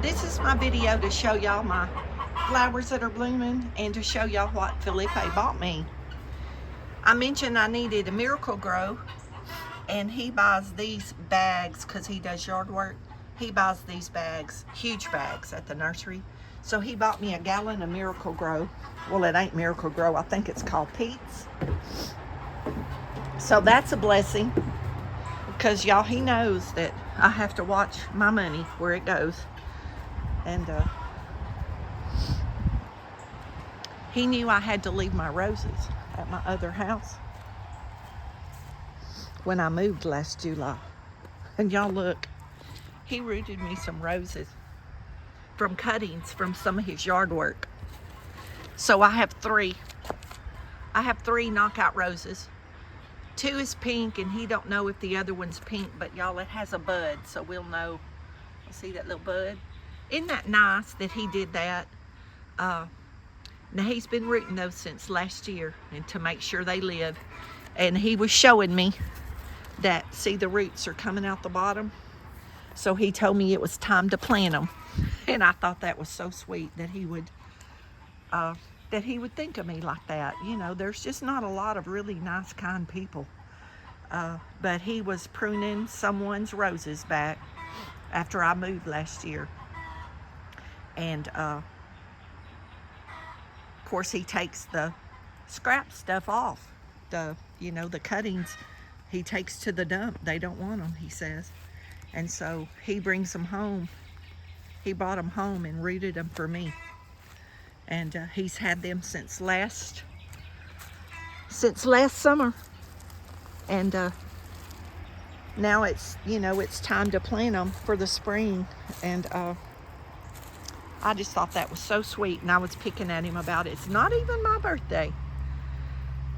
This is my video to show y'all my flowers that are blooming and to show y'all what Felipe bought me. I mentioned I needed a miracle grow, and he buys these bags because he does yard work. He buys these bags, huge bags at the nursery. So he bought me a gallon of Miracle Grow. Well, it ain't Miracle Grow. I think it's called Pete's. So that's a blessing because y'all, he knows that I have to watch my money where it goes. And he knew I had to leave my roses at my other house when I moved last July. And y'all look, he rooted me some roses from cuttings from some of his yard work. So I have three. I have three knockout roses. Two is pink, and he don't know if the other one's pink, but y'all, it has a bud, so we'll know. See that little bud? Isn't that nice that he did that? Now he's been rooting those since last year, and to make sure they live. And he was showing me that, see, the roots are coming out the bottom. So he told me it was time to plant them. And I thought that was so sweet that he would think of me like that. You know, there's just not a lot of really nice, kind people. But he was pruning someone's roses back after I moved last year. And of course, he takes the scrap stuff off. The cuttings he takes to the dump. They don't want them, he says. And so he brings them home. He brought them home and rooted them for me. And he's had them since last summer. And now it's time to plant them for the spring. And I just thought that was so sweet, and I was picking at him about it. It's not even my birthday.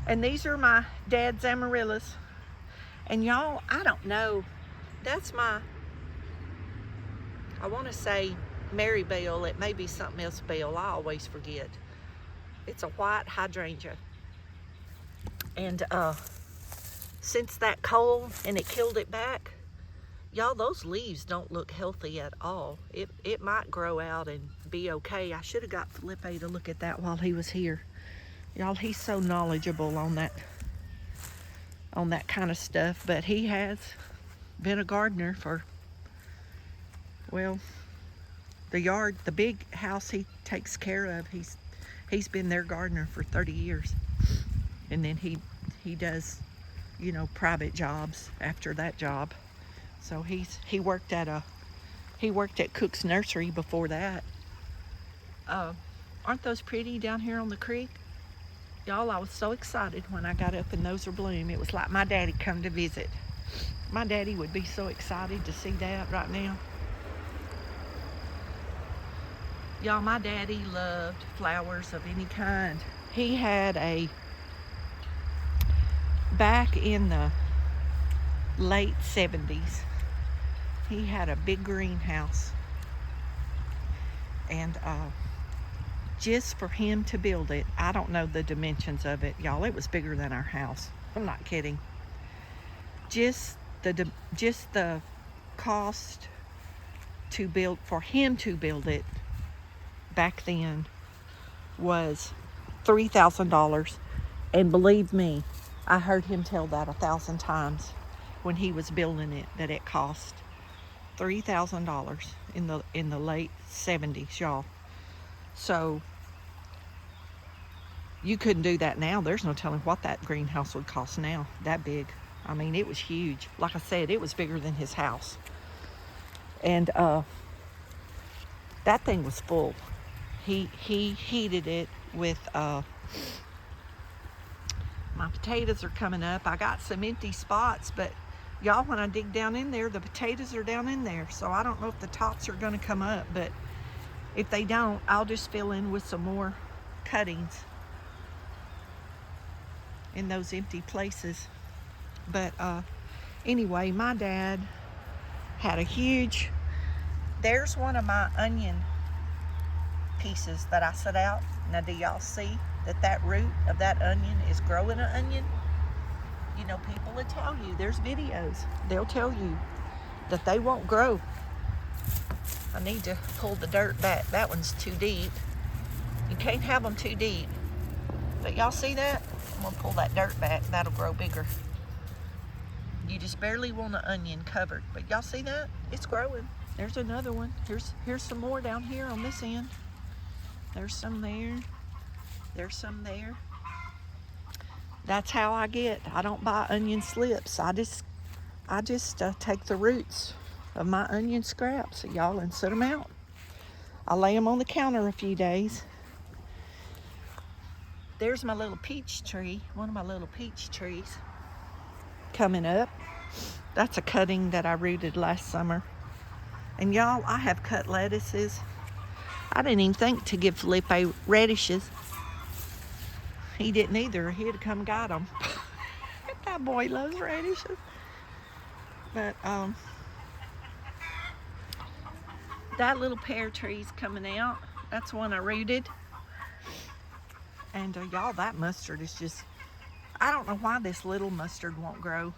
And these are my dad's amaryllis. And y'all, I don't know. That's my, I want to say Marybelle. It may be something else bell. I always forget. It's a white hydrangea. And since that cold and it killed it back, y'all, those leaves don't look healthy at all. It might grow out and be okay. I should have got Felipe to look at that while he was here. Y'all, he's so knowledgeable on that kind of stuff. But he has been a gardener for, well, the big house he takes care of, he's been their gardener for 30 years. And then he does, private jobs after that job. So he worked at Cook's Nursery before that. Aren't those pretty down here on the creek? Y'all, I was so excited when I got up and those are bloom. It was like my daddy come to visit. My daddy would be so excited to see that right now. Y'all, my daddy loved flowers of any kind. He had back in the late 70s, he had a big greenhouse. And just for him to build it, I don't know the dimensions of it, y'all. It was bigger than our house. I'm not kidding. Just the cost to build, for him to build it back then, was $3,000. And believe me, I heard him tell that 1,000 times when he was building it, that it cost $3,000 in the late 70s, y'all. So you couldn't do that now. There's no telling what that greenhouse would cost now, that big. I mean, it was huge. Like I said, it was bigger than his house. And that thing was full. He heated it with, my potatoes are coming up. I got some empty spots, but y'all, when I dig down in there, the potatoes are down in there. So I don't know if the tops are going to come up, but if they don't, I'll just fill in with some more cuttings in those empty places. But anyway, my dad had a huge, there's one of my onion pieces that I set out. Now, do y'all see that root of that onion is growing an onion? People will tell you, there's videos, they'll tell you that they won't grow I need to pull the dirt back. That one's too deep. You can't have them too deep. But y'all see that? I'm gonna pull that dirt back. That'll grow bigger. You just barely want an onion covered. But y'all see that? It's growing. There's another one. Here's some more down here on this end. There's some there. There's some there. That's how I get. I don't buy onion slips. I just take the roots of my onion scraps, y'all, and set them out. I lay them on the counter a few days. There's my little peach tree, one of my little peach trees coming up. That's a cutting that I rooted last summer. And y'all, I have cut lettuces. I didn't even think to give Felipe radishes. He didn't either. He'd have come got them. That boy loves radishes. But that little pear tree's coming out. That's one I rooted. And y'all, that mustard is just, I don't know why this little mustard won't grow.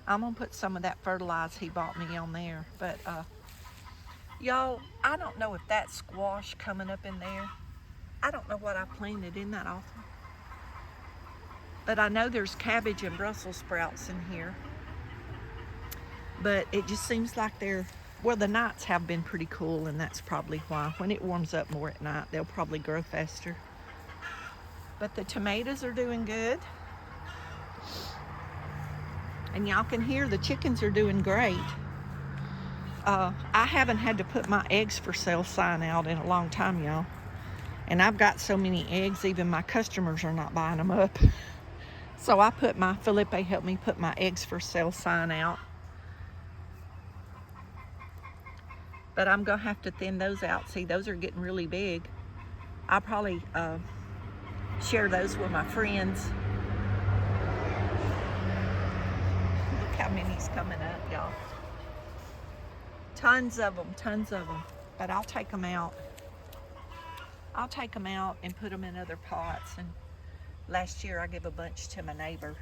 I'm gonna put some of that fertilizer he bought me on there. But y'all, I don't know if that squash coming up in there, I don't know what I planted in that often. But I know there's cabbage and Brussels sprouts in here. But it just seems like well, the nights have been pretty cool, and that's probably why. When it warms up more at night, they'll probably grow faster. But the tomatoes are doing good. And y'all can hear the chickens are doing great. I haven't had to put my eggs for sale sign out in a long time, y'all. And I've got so many eggs, even my customers are not buying them up. So I put Felipe helped me put my eggs for sale sign out. But I'm gonna have to thin those out. See, those are getting really big. I'll probably share those with my friends. Look how many's coming up, y'all. Tons of them, tons of them. But I'll take them out. I'll take them out and put them in other pots. And last year I gave a bunch to my neighbor.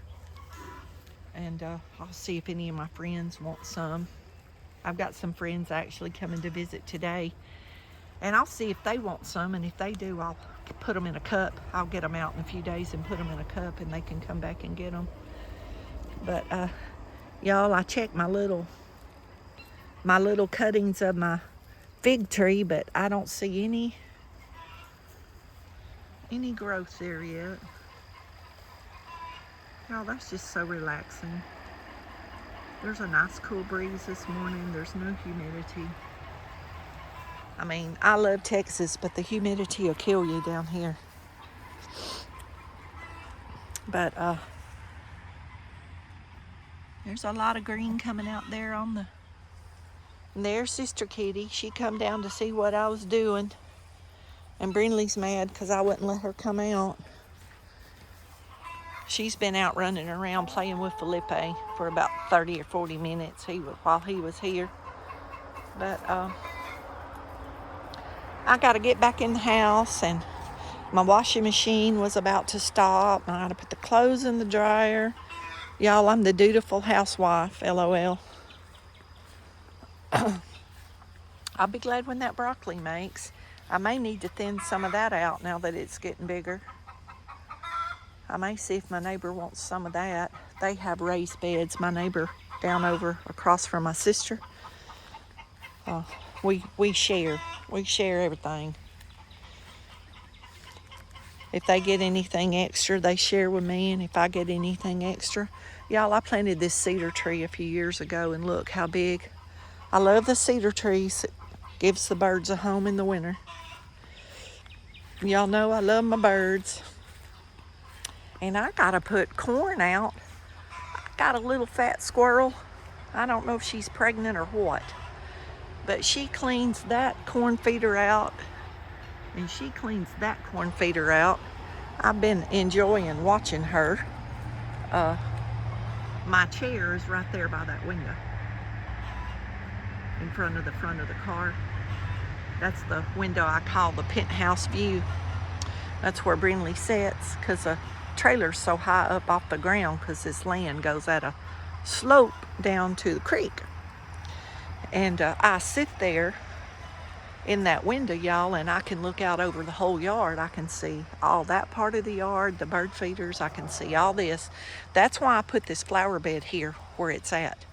And I'll see if any of my friends want some. I've got some friends actually coming to visit today. And I'll see if they want some. And if they do, I'll put them in a cup. I'll get them out in a few days and put them in a cup, and they can come back and get them. But y'all, I checked my little cuttings of my fig tree, but I don't see any growth there yet. Y'all, that's just so relaxing. There's a nice cool breeze this morning. There's no humidity. I mean, I love Texas, but the humidity will kill you down here. But there's a lot of green coming out there on the... And there's Sister Kitty. She come down to see what I was doing. And Brindley's mad because I wouldn't let her come out. She's been out running around playing with Felipe for about 30 or 40 minutes while he was here. But I got to get back in the house, and my washing machine was about to stop. I got to put the clothes in the dryer. Y'all, I'm the dutiful housewife, LOL. I'll be glad when that broccoli makes. I may need to thin some of that out now that it's getting bigger. I may see if my neighbor wants some of that. They have raised beds. My neighbor down over across from my sister. We share. We share everything. If they get anything extra, they share with me. And if I get anything extra, y'all, I planted this cedar tree a few years ago, and look how big. I love the cedar trees. It gives the birds a home in the winter. Y'all know I love my birds. And I gotta put corn out. I got a little fat squirrel. I don't know if she's pregnant or what. But she cleans that corn feeder out. And she cleans that corn feeder out. I've been enjoying watching her. My chair is right there by that window. In front of the car. That's the window I call the penthouse view. That's where Brindley sits, because the trailer's so high up off the ground, because this land goes at a slope down to the creek. And I sit there in that window, y'all, and I can look out over the whole yard. I can see all that part of the yard, the bird feeders. I can see all this. That's why I put this flower bed here where it's at,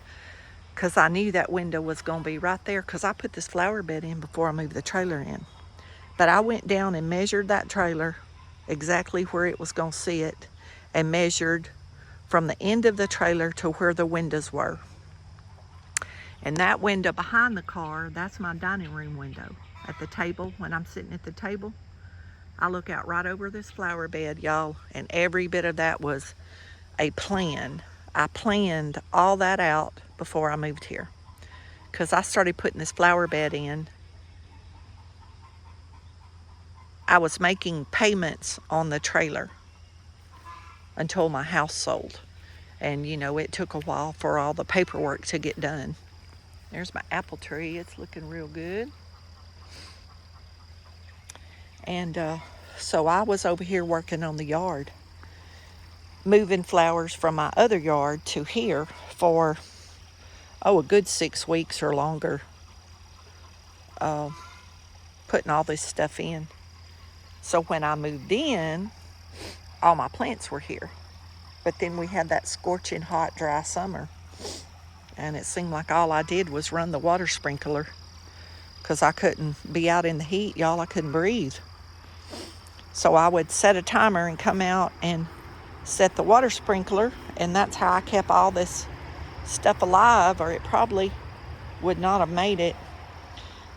because I knew that window was going to be right there, because I put this flower bed in before I moved the trailer in. But I went down and measured that trailer exactly where it was going to sit, and measured from the end of the trailer to where the windows were. And that window behind the car, that's my dining room window. At the table, when I'm sitting at the table, I look out right over this flower bed, y'all, and every bit of that was a plan. I planned all that out before I moved here, because I started putting this flower bed in. I was making payments on the trailer until my house sold. And, you know, it took a while for all the paperwork to get done. There's my apple tree. It's looking real good. And so I was over here working on the yard, moving flowers from my other yard to here for, a good 6 weeks or longer, putting all this stuff in. So when I moved in, all my plants were here. But then we had that scorching hot, dry summer. And it seemed like all I did was run the water sprinkler, because I couldn't be out in the heat, y'all. I couldn't breathe. So I would set a timer and come out and set the water sprinkler, and that's how I kept all this stuff alive, or it probably would not have made it.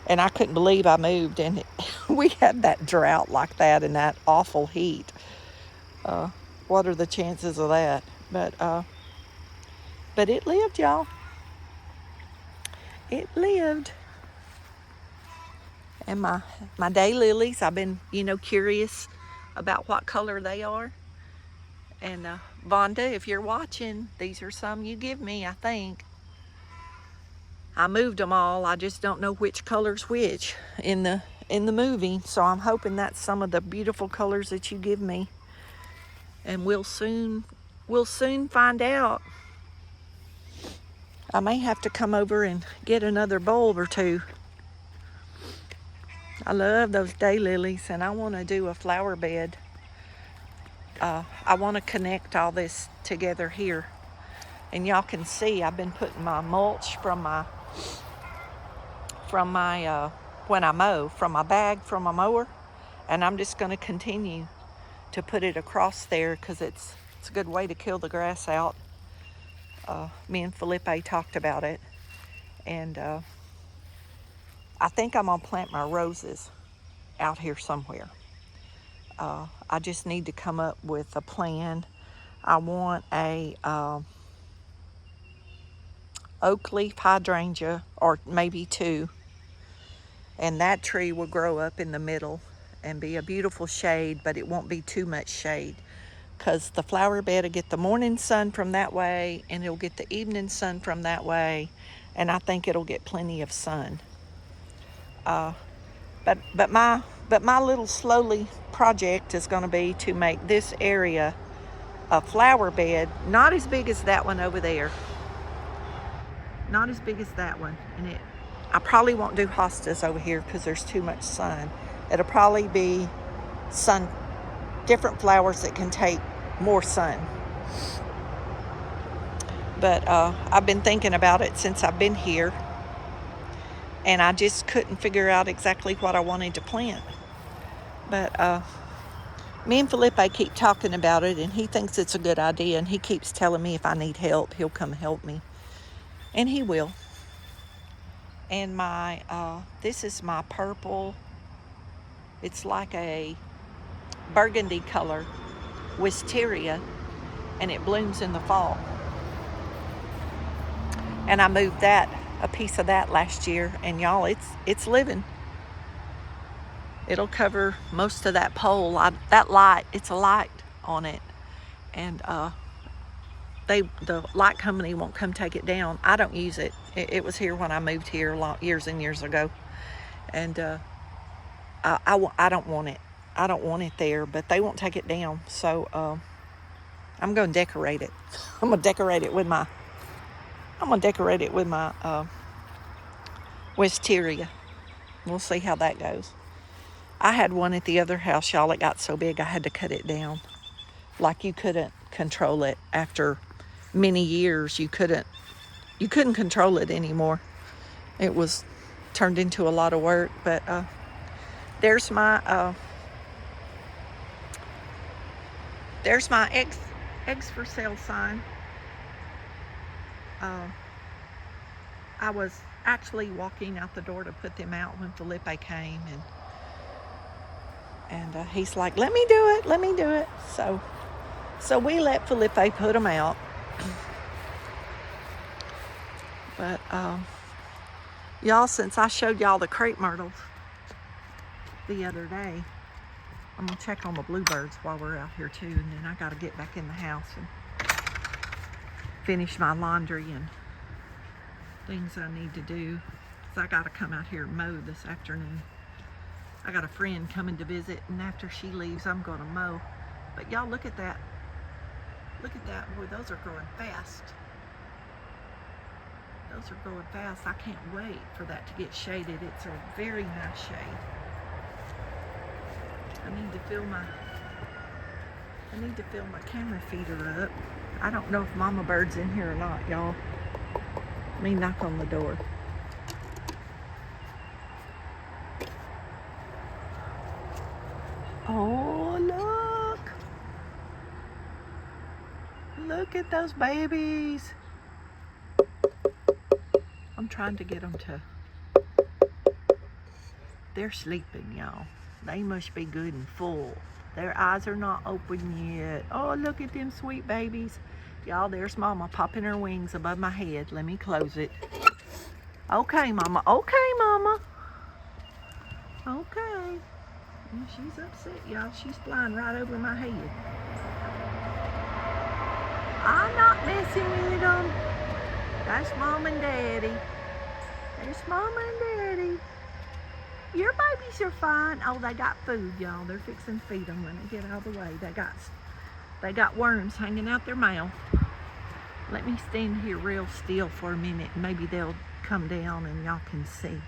And I couldn't believe I moved and we had that drought like that and that awful heat. What are the chances of that? But it lived, y'all. It lived. And my daylilies, I've been, curious about what color they are. And Vonda, if you're watching, these are some you give me, I think. I moved them all. I just don't know which color's which in the movie. So I'm hoping that's some of the beautiful colors that you give me. And we'll soon find out. I may have to come over and get another bulb or two. I love those daylilies, and I want to do a flower bed. I want to connect all this together here. And y'all can see I've been putting my mulch from my when I mow, from my bag from my mower, and I'm just going to continue to put it across there, because it's a good way to kill the grass out. Me and Felipe talked about it, and I think I'm gonna plant my roses out here somewhere. I just need to come up with a plan. I want a oak leaf hydrangea, or maybe two, and that tree will grow up in the middle and be a beautiful shade, but it won't be too much shade, because the flower bed will get the morning sun from that way, and it'll get the evening sun from that way, and I think it'll get plenty of sun. But my little slowly project is going to be to make this area a flower bed, not as big as that one over there, not as big as that one, and I probably won't do hostas over here because there's too much sun. It'll probably be different flowers that can take more sun. But I've been thinking about it since I've been here, and I just couldn't figure out exactly what I wanted to plant. But me and Felipe keep talking about it, and he thinks it's a good idea, and he keeps telling me if I need help, he'll come help me. And he will. And this is my purple. It's like a burgundy color wisteria, and it blooms in the fall. And I moved a piece of that last year, and y'all, it's living. It'll cover most of that pole. That light, it's a light on it, and the light company won't come take it down. I don't use it. It was here when I moved here years and years ago, and I don't want it. I don't want it there, but they won't take it down. So I'm going to decorate it. I'm going to decorate it with my wisteria. We'll see how that goes. I had one at the other house, y'all. It got so big I had to cut it down. Like you couldn't control it after many years. You couldn't control it anymore. It was turned into a lot of work. But there's my eggs for sale sign. I was actually walking out the door to put them out when Felipe came, and he's like, let me do it. So we let Felipe put them out. But y'all, since I showed y'all the crepe myrtles the other day, I'm gonna check on the bluebirds while we're out here too, and then I gotta get back in the house and finish my laundry and things I need to do, because I gotta come out here and mow this afternoon. I got a friend coming to visit, and after she leaves, I'm gonna mow. But y'all, look at that. Look at that. Boy, those are growing fast. Those are growing fast. I can't wait for that to get shaded. It's a very nice shade. I need to fill my camera feeder up. I don't know if Mama Bird's in here or not, y'all. Let me knock on the door. Oh, look. Look at those babies. I'm trying to get them to... They're sleeping, y'all. They must be good and full. Their eyes are not open yet. Oh, look at them sweet babies. Y'all, there's Mama popping her wings above my head. Let me close it. Okay, Mama. Okay, Mama. Okay. Well, she's upset, y'all. She's flying right over my head. I'm not messing with them. That's Mom and Daddy. There's Mama and Daddy. Your babies are fine. Oh, they got food, y'all. They're fixing to feed them. Let me get out of the way. They got worms hanging out their mouth. Let me stand here real still for a minute. Maybe they'll come down and y'all can see.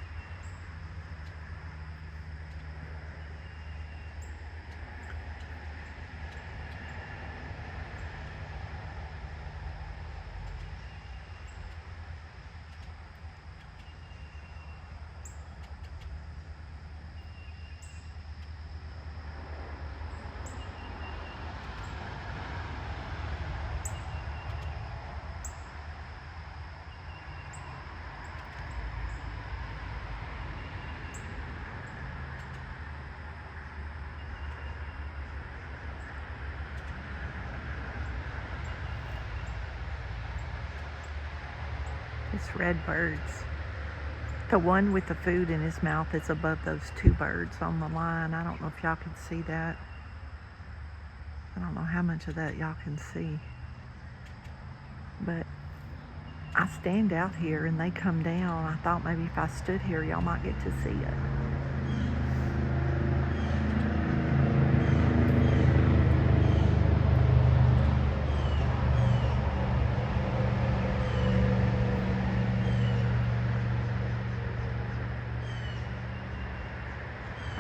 It's red birds. The one with the food in his mouth is above those two birds on the line. I don't know if y'all can see that. I don't know how much of that y'all can see. But I stand out here and they come down. I thought maybe if I stood here, y'all might get to see it.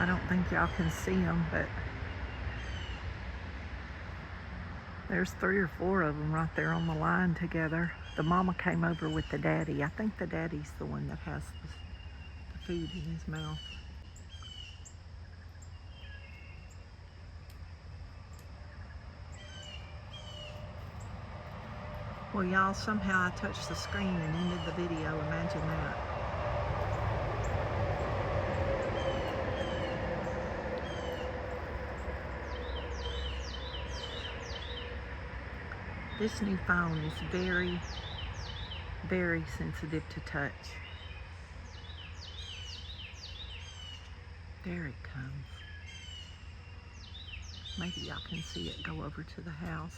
I don't think y'all can see them, but there's 3 or 4 of them right there on the line together. The mama came over with the daddy. I think the daddy's the one that has the food in his mouth. Well, y'all, somehow I touched the screen and ended the video. Imagine that. This new phone is very, very sensitive to touch. There it comes. Maybe y'all can see it go over to the house.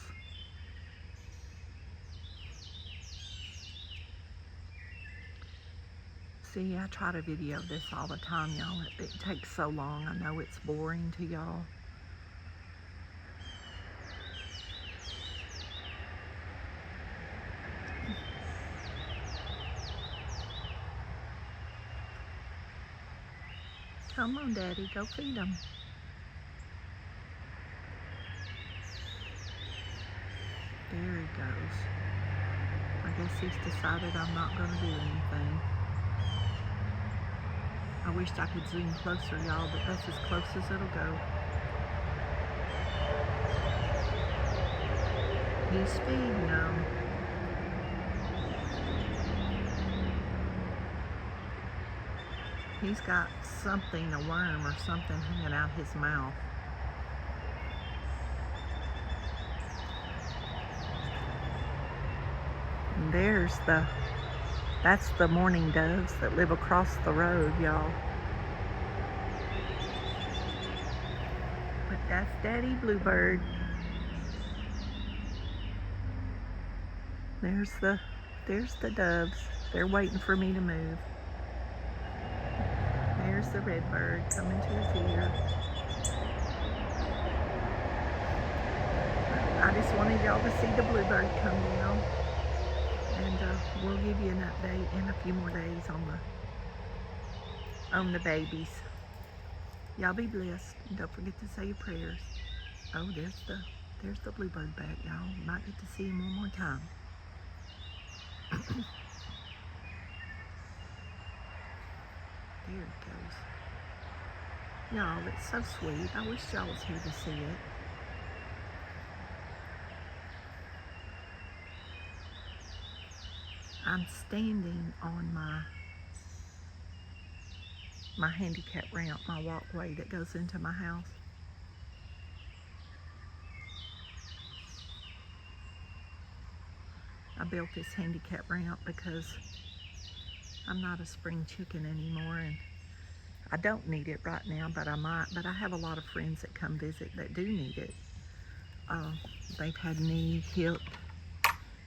See, I try to video this all the time, y'all. It takes so long. I know it's boring to y'all. Come on, Daddy, go feed them. There he goes. I guess he's decided I'm not going to do anything. I wished I could zoom closer, y'all, but that's as close as it'll go. He's feeding them. He's got something, a worm or something, hanging out his mouth. And that's the mourning doves that live across the road, y'all. But that's Daddy Bluebird. There's the doves. They're waiting for me to move. There's the redbird coming to his ear. I just wanted y'all to see the bluebird come down. And we'll give you an update in a few more days on the babies. Y'all be blessed. And don't forget to say your prayers. Oh, there's the bluebird back, y'all. Might get to see him one more time. There it goes. Y'all, it's so sweet. I wish y'all was here to see it. I'm standing on my handicap ramp, my walkway that goes into my house. I built this handicap ramp because I'm not a spring chicken anymore, and I don't need it right now, but I might. But I have a lot of friends that come visit that do need it. They've had knee, hip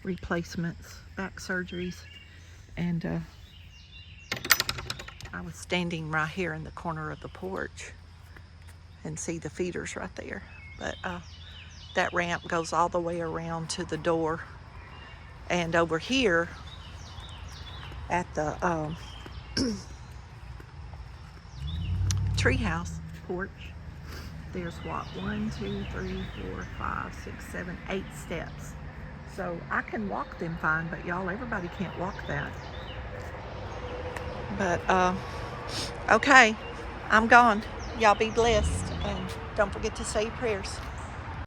replacements, back surgeries, and I was standing right here in the corner of the porch and see the feeders right there. But that ramp goes all the way around to the door, and over here at the treehouse porch, there's what, 1, 2, 3, 4, 5, 6, 7, 8 steps. So I can walk them fine, but y'all, everybody can't walk that. But okay, I'm gone. Y'all be blessed, and don't forget to say your prayers.